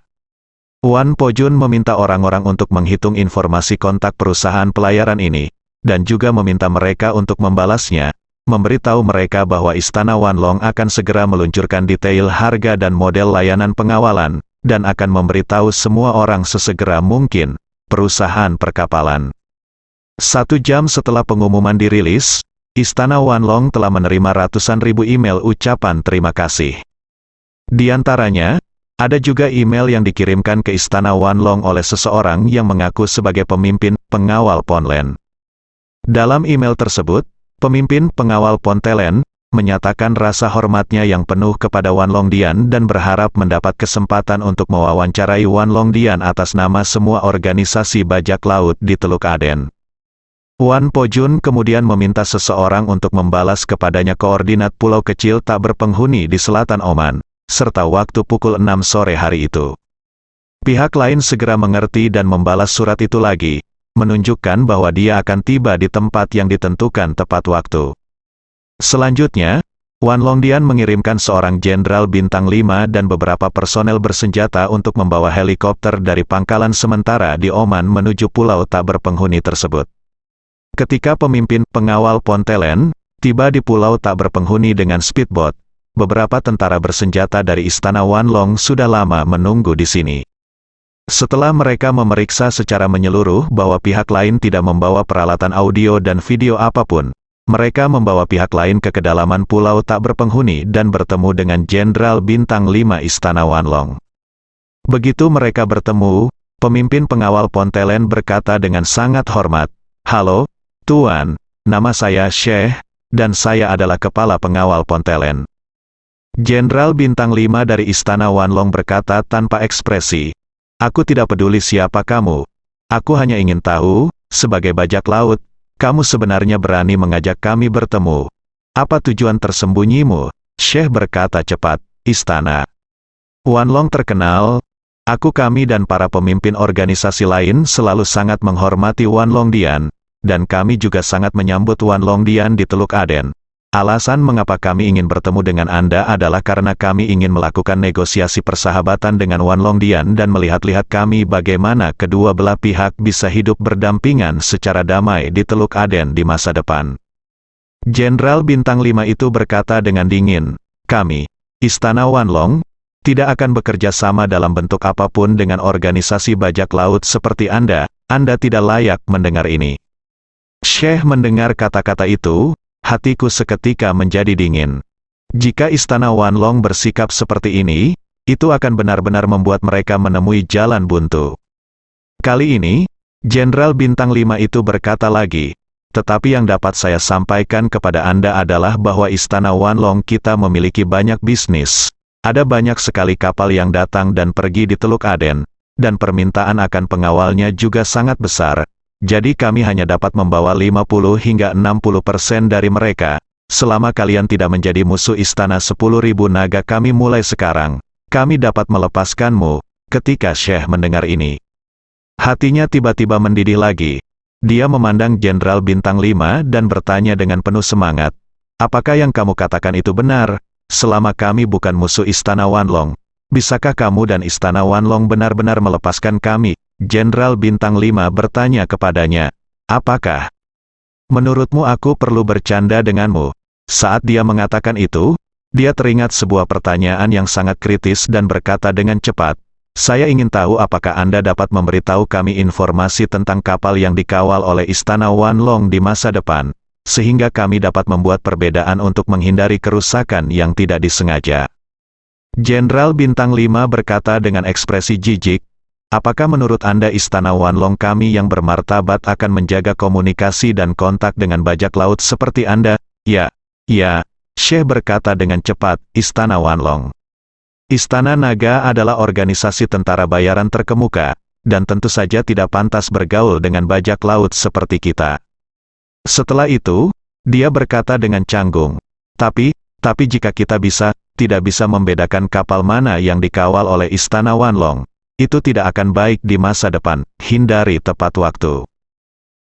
[SPEAKER 2] Wan Po-jun meminta orang-orang untuk menghitung informasi kontak perusahaan pelayaran ini, dan juga meminta mereka untuk membalasnya, memberitahu mereka bahwa Istana Wan Long akan segera meluncurkan detail harga dan model layanan pengawalan, dan akan memberitahu semua orang sesegera mungkin. Perusahaan perkapalan. 1 jam setelah pengumuman dirilis, Istana Wan Long telah menerima ratusan ribu email ucapan terima kasih. Di antaranya, ada juga email yang dikirimkan ke Istana Wan Long oleh seseorang yang mengaku sebagai pemimpin pengawal Ponlen. Dalam email tersebut, pemimpin pengawal Pontelen menyatakan rasa hormatnya yang penuh kepada Wan Longdian dan berharap mendapat kesempatan untuk mewawancarai Wan Longdian atas nama semua organisasi bajak laut di Teluk Aden. Wan Po-jun kemudian meminta seseorang untuk membalas kepadanya koordinat pulau kecil tak berpenghuni di selatan Oman, serta waktu pukul 6 sore hari itu. Pihak lain segera mengerti dan membalas surat itu lagi, menunjukkan bahwa dia akan tiba di tempat yang ditentukan tepat waktu. Selanjutnya, Wan Longdian mengirimkan seorang jenderal bintang 5 dan beberapa personel bersenjata untuk membawa helikopter dari pangkalan sementara di Oman menuju pulau tak berpenghuni tersebut. Ketika pemimpin pengawal Pontelen tiba di pulau tak berpenghuni dengan speedboat, beberapa tentara bersenjata dari Istana Wan Long sudah lama menunggu di sini. Setelah mereka memeriksa secara menyeluruh bahwa pihak lain tidak membawa peralatan audio dan video apapun, mereka membawa pihak lain ke kedalaman pulau tak berpenghuni dan bertemu dengan Jenderal Bintang 5 Istana Wan Long. Begitu mereka bertemu, pemimpin pengawal Pontelen berkata dengan sangat hormat, "Halo, Tuan, nama saya Syekh, dan saya adalah kepala pengawal Pontelen." Jenderal Bintang 5 dari Istana Wan Long berkata tanpa ekspresi, "Aku tidak peduli siapa kamu. Aku hanya ingin tahu, sebagai bajak laut, kamu sebenarnya berani mengajak kami bertemu. Apa tujuan tersembunyimu?" Syekh berkata cepat, "Istana Wan Long terkenal. Kami dan para pemimpin organisasi lain selalu sangat menghormati Wan Longdian, dan kami juga sangat menyambut Wan Longdian di Teluk Aden. Alasan mengapa kami ingin bertemu dengan Anda adalah karena kami ingin melakukan negosiasi persahabatan dengan Wan Longdian dan melihat-lihat kami bagaimana kedua belah pihak bisa hidup berdampingan secara damai di Teluk Aden di masa depan." Jenderal Bintang 5 itu berkata dengan dingin, "Kami, Istana Wan Long, tidak akan bekerja sama dalam bentuk apapun dengan organisasi bajak laut seperti Anda. Anda tidak layak mendengar ini." Syekh mendengar kata-kata itu, hatiku seketika menjadi dingin. Jika Istana Wan Long bersikap seperti ini, itu akan benar-benar membuat mereka menemui jalan buntu. Kali ini, Jenderal Bintang 5 itu berkata lagi, "Tetapi yang dapat saya sampaikan kepada Anda adalah bahwa Istana Wan Long kita memiliki banyak bisnis. Ada banyak sekali kapal yang datang dan pergi di Teluk Aden, dan permintaan akan pengawalnya juga sangat besar. Jadi kami hanya dapat membawa 50 hingga 60% dari mereka. Selama kalian tidak menjadi musuh Istana 10.000 naga kami mulai sekarang, kami dapat melepaskanmu." Ketika Syekh mendengar ini, hatinya tiba-tiba mendidih lagi. Dia memandang Jenderal Bintang 5 dan bertanya dengan penuh semangat, "Apakah yang kamu katakan itu benar? Selama kami bukan musuh Istana Wan Long, bisakah kamu dan Istana Wan Long benar-benar melepaskan kami?" Jenderal Bintang 5 bertanya kepadanya, "Apakah menurutmu aku perlu bercanda denganmu?" Saat dia mengatakan itu, dia teringat sebuah pertanyaan yang sangat kritis dan berkata dengan cepat, "Saya ingin tahu apakah Anda dapat memberitahu kami informasi tentang kapal yang dikawal oleh Istana Wan Long di masa depan. sehingga kami dapat membuat perbedaan untuk menghindari kerusakan yang tidak disengaja. Jenderal Bintang 5 berkata dengan ekspresi jijik, apakah menurut Anda Istana Wanlong kami yang bermartabat akan menjaga komunikasi dan kontak dengan bajak laut seperti Anda? Ya, Syekh berkata dengan cepat, Istana Wanlong. Istana Naga adalah organisasi tentara bayaran terkemuka, dan tentu saja tidak pantas bergaul dengan bajak laut seperti kita. Setelah itu, dia berkata dengan canggung, tapi jika kita tidak bisa membedakan kapal mana yang dikawal oleh Istana Wanlong, itu tidak akan baik di masa depan, hindari tepat waktu.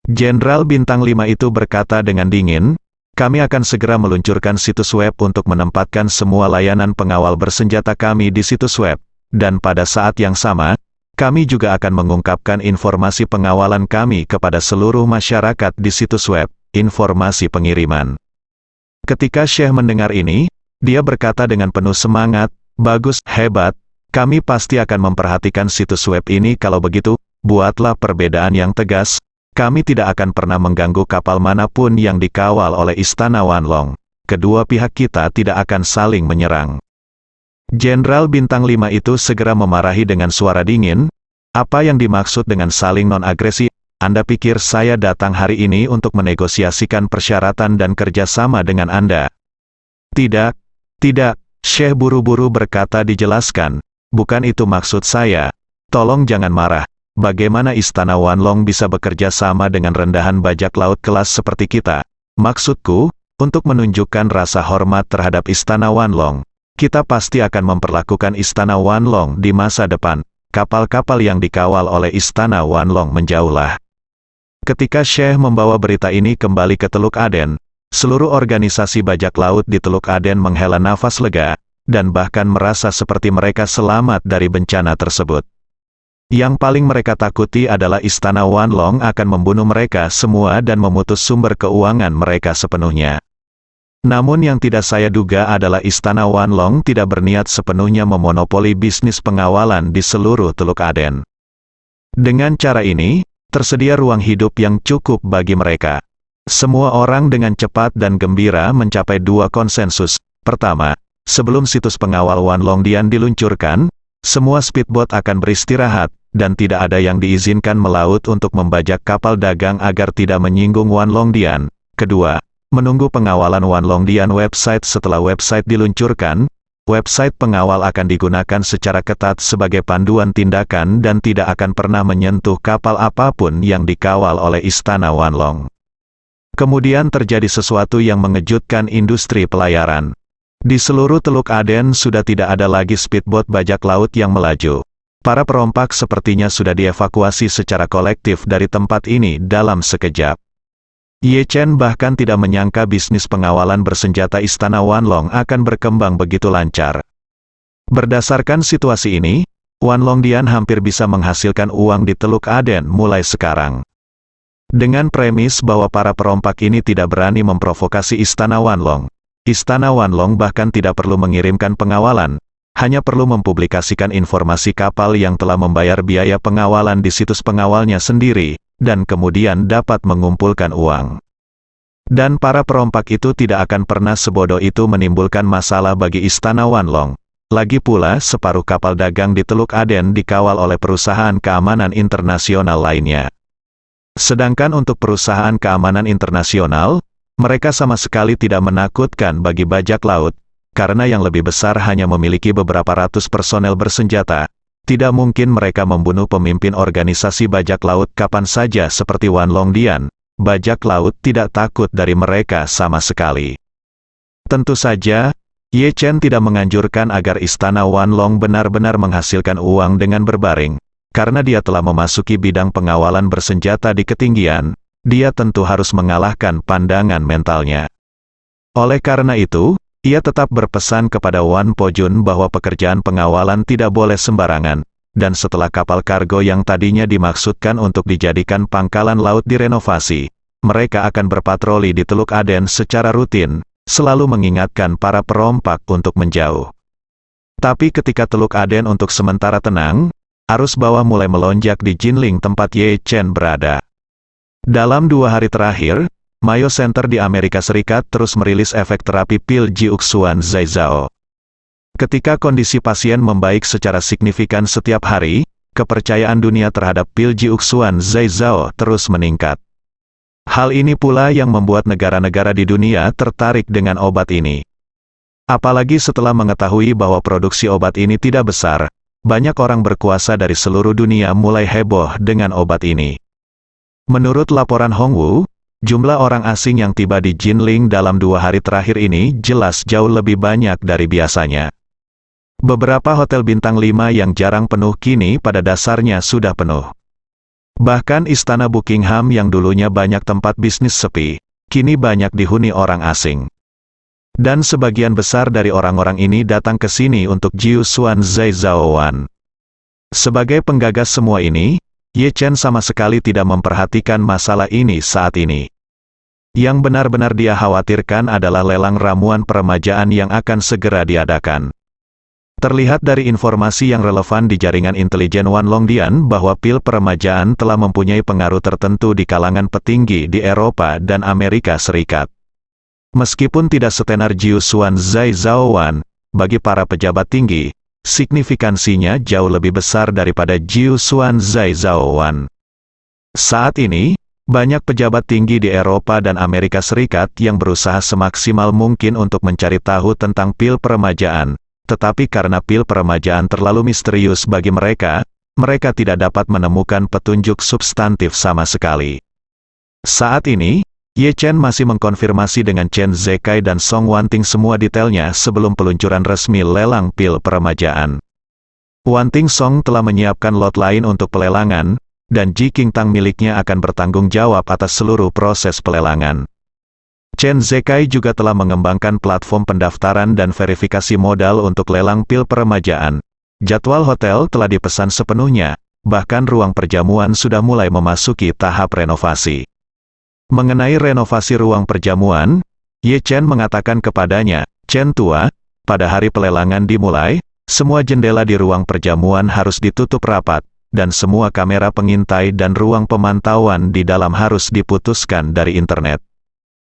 [SPEAKER 2] Jenderal Bintang 5 itu berkata dengan dingin, kami akan segera meluncurkan situs web untuk menempatkan semua layanan pengawal bersenjata kami di situs web, dan pada saat yang sama, kami juga akan mengungkapkan informasi pengawalan kami kepada seluruh masyarakat di situs web, informasi pengiriman. Ketika Syekh mendengar ini, dia berkata dengan penuh semangat, bagus, hebat, kami pasti akan memperhatikan situs web ini kalau begitu, buatlah perbedaan yang tegas, kami tidak akan pernah mengganggu kapal manapun yang dikawal oleh Istana Wanlong. Kedua pihak kita tidak akan saling menyerang. Jenderal Bintang 5 itu segera memarahi dengan suara dingin, apa yang dimaksud dengan saling non-agresi? Anda pikir saya datang hari ini untuk menegosiasikan persyaratan dan kerjasama dengan Anda? Tidak, Syekh buru-buru berkata dijelaskan, bukan itu maksud saya. Tolong jangan marah. Bagaimana Istana Wanlong bisa bekerja sama dengan rendahan bajak laut kelas seperti kita? Maksudku, untuk menunjukkan rasa hormat terhadap Istana Wanlong, kita pasti akan memperlakukan Istana Wanlong di masa depan. Kapal-kapal yang dikawal oleh Istana Wanlong menjauhlah. Ketika Syekh membawa berita ini kembali ke Teluk Aden, seluruh organisasi bajak laut di Teluk Aden menghela nafas lega, dan bahkan merasa seperti mereka selamat dari bencana tersebut. Yang paling mereka takuti adalah Istana Wanlong akan membunuh mereka semua dan memutus sumber keuangan mereka sepenuhnya. Namun yang tidak saya duga adalah Istana Wanlong tidak berniat sepenuhnya memonopoli bisnis pengawalan di seluruh Teluk Aden. Dengan cara ini, tersedia ruang hidup yang cukup bagi mereka. Semua orang dengan cepat dan gembira mencapai dua konsensus. Pertama, sebelum situs pengawal Wanlongdian diluncurkan, semua speedboat akan beristirahat, dan tidak ada yang diizinkan melaut untuk membajak kapal dagang agar tidak menyinggung Wanlongdian. Kedua, menunggu pengawalan Wanlongdian website. Setelah website diluncurkan, website pengawal akan digunakan secara ketat sebagai panduan tindakan dan tidak akan pernah menyentuh kapal apapun yang dikawal oleh Istana Wanlong. Kemudian terjadi sesuatu yang mengejutkan industri pelayaran. Di seluruh Teluk Aden sudah tidak ada lagi speedboat bajak laut yang melaju. Para perompak sepertinya sudah dievakuasi secara kolektif dari tempat ini dalam sekejap. Ye Chen bahkan tidak menyangka bisnis pengawalan bersenjata Istana Wanlong akan berkembang begitu lancar. Berdasarkan situasi ini, Wanlongdian hampir bisa menghasilkan uang di Teluk Aden mulai sekarang. Dengan premis bahwa para perompak ini tidak berani memprovokasi Istana Wanlong, Istana Wanlong bahkan tidak perlu mengirimkan pengawalan, hanya perlu mempublikasikan informasi kapal yang telah membayar biaya pengawalan di situs pengawalnya sendiri, dan kemudian dapat mengumpulkan uang. Dan para perompak itu tidak akan pernah sebodoh itu menimbulkan masalah bagi Istana Wanlong. Lagi pula, separuh kapal dagang di Teluk Aden dikawal oleh perusahaan keamanan internasional lainnya. Sedangkan untuk perusahaan keamanan internasional, mereka sama sekali tidak menakutkan bagi bajak laut, karena yang lebih besar hanya memiliki beberapa ratus personel bersenjata. Tidak mungkin mereka membunuh pemimpin organisasi bajak laut kapan saja seperti Wanlongdian. Bajak laut tidak takut dari mereka sama sekali. Tentu saja, Ye Chen tidak menganjurkan agar Istana Wanlong benar-benar menghasilkan uang dengan berbaring. Karena dia telah memasuki bidang pengawalan bersenjata di ketinggian, dia tentu harus mengalahkan pandangan mentalnya. Oleh karena itu, ia tetap berpesan kepada Wan Pojun bahwa pekerjaan pengawalan tidak boleh sembarangan, dan setelah kapal kargo yang tadinya dimaksudkan untuk dijadikan pangkalan laut direnovasi, mereka akan berpatroli di Teluk Aden secara rutin, selalu mengingatkan para perompak untuk menjauh. Tapi ketika Teluk Aden untuk sementara tenang, arus bawah mulai melonjak di Jinling tempat Ye Chen berada. Dalam 2 hari terakhir, Mayo Center di Amerika Serikat terus merilis efek terapi pil Jiuxuan Zhaizhao. Ketika kondisi pasien membaik secara signifikan setiap hari, kepercayaan dunia terhadap pil Jiuxuan Zhaizhao terus meningkat. Hal ini pula yang membuat negara-negara di dunia tertarik dengan obat ini. Apalagi setelah mengetahui bahwa produksi obat ini tidak besar, banyak orang berkuasa dari seluruh dunia mulai heboh dengan obat ini. Menurut laporan Hongwu, jumlah orang asing yang tiba di Jinling dalam 2 hari terakhir ini jelas jauh lebih banyak dari biasanya. Beberapa hotel bintang 5 yang jarang penuh kini pada dasarnya sudah penuh. Bahkan istana Buckingham yang dulunya banyak tempat bisnis sepi, kini banyak dihuni orang asing. Dan sebagian besar dari orang-orang ini datang ke sini untuk Jiuxuan Zhaizhaoan. Sebagai penggagas semua ini, Ye Chen sama sekali tidak memperhatikan masalah ini saat ini. Yang benar-benar dia khawatirkan adalah lelang ramuan peremajaan yang akan segera diadakan. Terlihat dari informasi yang relevan di jaringan intelijen Wanlongdian bahwa pil peremajaan telah mempunyai pengaruh tertentu di kalangan petinggi di Eropa dan Amerika Serikat. Meskipun tidak setenar Jiuxuan Zhaizhaoan, bagi para pejabat tinggi, signifikansinya jauh lebih besar daripada Jiuxuan Zhaizhaoan. Saat ini, banyak pejabat tinggi di Eropa dan Amerika Serikat yang berusaha semaksimal mungkin untuk mencari tahu tentang pil peremajaan, tetapi karena pil peremajaan terlalu misterius bagi mereka, mereka tidak dapat menemukan petunjuk substantif sama sekali. Saat ini, Ye Chen masih mengkonfirmasi dengan Chen Zekai dan Song Wanting semua detailnya sebelum peluncuran resmi lelang pil peremajaan. Wanting Song telah menyiapkan lot lain untuk pelelangan, dan Ji Qingtang miliknya akan bertanggung jawab atas seluruh proses pelelangan. Chen Zekai juga telah mengembangkan platform pendaftaran dan verifikasi modal untuk lelang pil peremajaan. Jadwal hotel telah dipesan sepenuhnya, bahkan ruang perjamuan sudah mulai memasuki tahap renovasi. Mengenai renovasi ruang perjamuan, Ye Chen mengatakan kepadanya, "Chen tua, pada hari pelelangan dimulai, semua jendela di ruang perjamuan harus ditutup rapat, dan semua kamera pengintai dan ruang pemantauan di dalam harus diputuskan dari internet.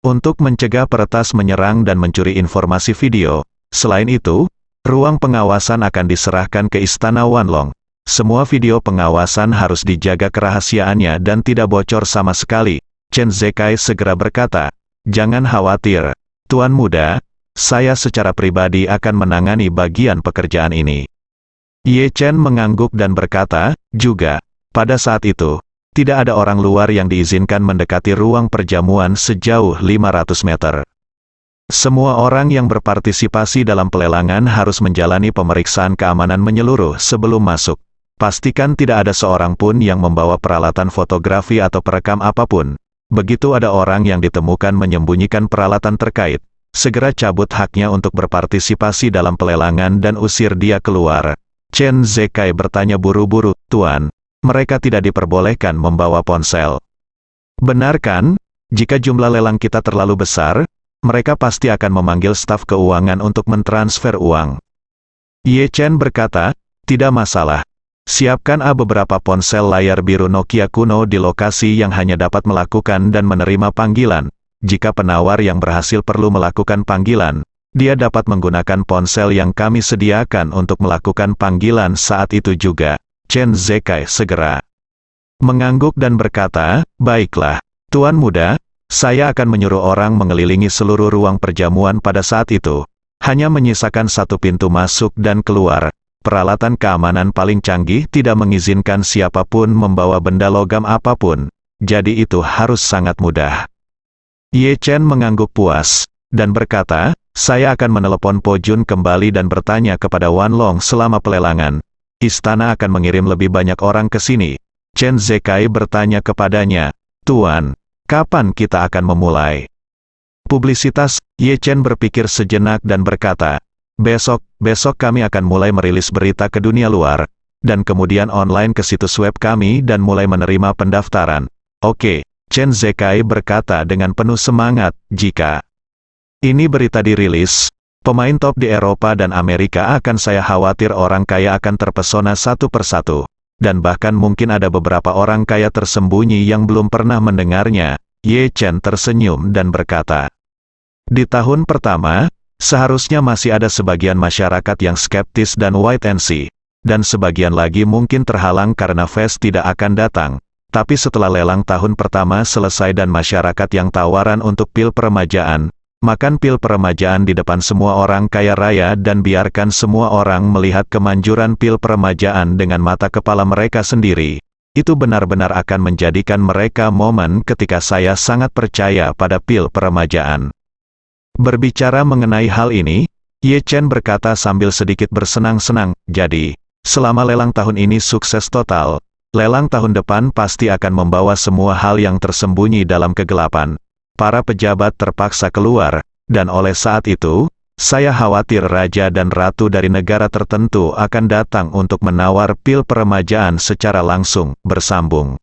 [SPEAKER 2] Untuk mencegah peretas menyerang dan mencuri informasi video, selain itu, ruang pengawasan akan diserahkan ke Istana Wanlong. Semua video pengawasan harus dijaga kerahasiaannya dan tidak bocor sama sekali." Chen Zekai segera berkata, "Jangan khawatir, Tuan Muda, saya secara pribadi akan menangani bagian pekerjaan ini." Ye Chen mengangguk dan berkata, "Juga, pada saat itu, tidak ada orang luar yang diizinkan mendekati ruang perjamuan sejauh 500 meter. Semua orang yang berpartisipasi dalam pelelangan harus menjalani pemeriksaan keamanan menyeluruh sebelum masuk. Pastikan tidak ada seorang pun yang membawa peralatan fotografi atau perekam apapun. Begitu ada orang yang ditemukan menyembunyikan peralatan terkait, segera cabut haknya untuk berpartisipasi dalam pelelangan dan usir dia keluar." Chen Zekai bertanya buru-buru, "Tuan, mereka tidak diperbolehkan membawa ponsel?" "Benar kan? Jika jumlah lelang kita terlalu besar, mereka pasti akan memanggil staf keuangan untuk mentransfer uang." Ye Chen berkata, "Tidak masalah. Siapkan beberapa ponsel layar biru Nokia kuno di lokasi yang hanya dapat melakukan dan menerima panggilan. Jika penawar yang berhasil perlu melakukan panggilan, dia dapat menggunakan ponsel yang kami sediakan untuk melakukan panggilan saat itu juga." Chen Zekai segera mengangguk dan berkata, "Baiklah, Tuan Muda, saya akan menyuruh orang mengelilingi seluruh ruang perjamuan pada saat itu. Hanya menyisakan satu pintu masuk dan keluar. Peralatan keamanan paling canggih tidak mengizinkan siapapun membawa benda logam apapun, jadi itu harus sangat mudah." Ye Chen mengangguk puas, dan berkata, "Saya akan menelepon Po Jun kembali dan bertanya kepada Wanlong selama pelelangan. Istana akan mengirim lebih banyak orang ke sini." Chen Zekai bertanya kepadanya, "Tuan, kapan kita akan memulai?" Publisitas. Ye Chen berpikir sejenak dan berkata, Besok kami akan mulai merilis berita ke dunia luar, dan kemudian online ke situs web kami dan mulai menerima pendaftaran." "Oke," Chen Zekai berkata dengan penuh semangat, "jika ini berita dirilis, pemain top di Eropa dan Amerika akan saya khawatir orang kaya akan terpesona satu persatu, dan bahkan mungkin ada beberapa orang kaya tersembunyi yang belum pernah mendengarnya, Ye Chen tersenyum dan berkata, "Di tahun pertama, seharusnya masih ada sebagian masyarakat yang skeptis dan wait and see, dan sebagian lagi mungkin terhalang karena Fest tidak akan datang. Tapi setelah lelang tahun pertama selesai dan masyarakat yang tawaran untuk pil peremajaan, makan pil peremajaan di depan semua orang kaya raya dan biarkan semua orang melihat kemanjuran pil peremajaan dengan mata kepala mereka sendiri. Itu benar-benar akan menjadikan mereka momen ketika saya sangat percaya pada pil peremajaan." Berbicara mengenai hal ini, Ye Chen berkata sambil sedikit bersenang-senang, "Jadi, selama lelang tahun ini sukses total, lelang tahun depan pasti akan membawa semua hal yang tersembunyi dalam kegelapan. Para pejabat terpaksa keluar, dan oleh saat itu, saya khawatir raja dan ratu dari negara tertentu akan datang untuk menawar pil peremajaan secara langsung." Bersambung,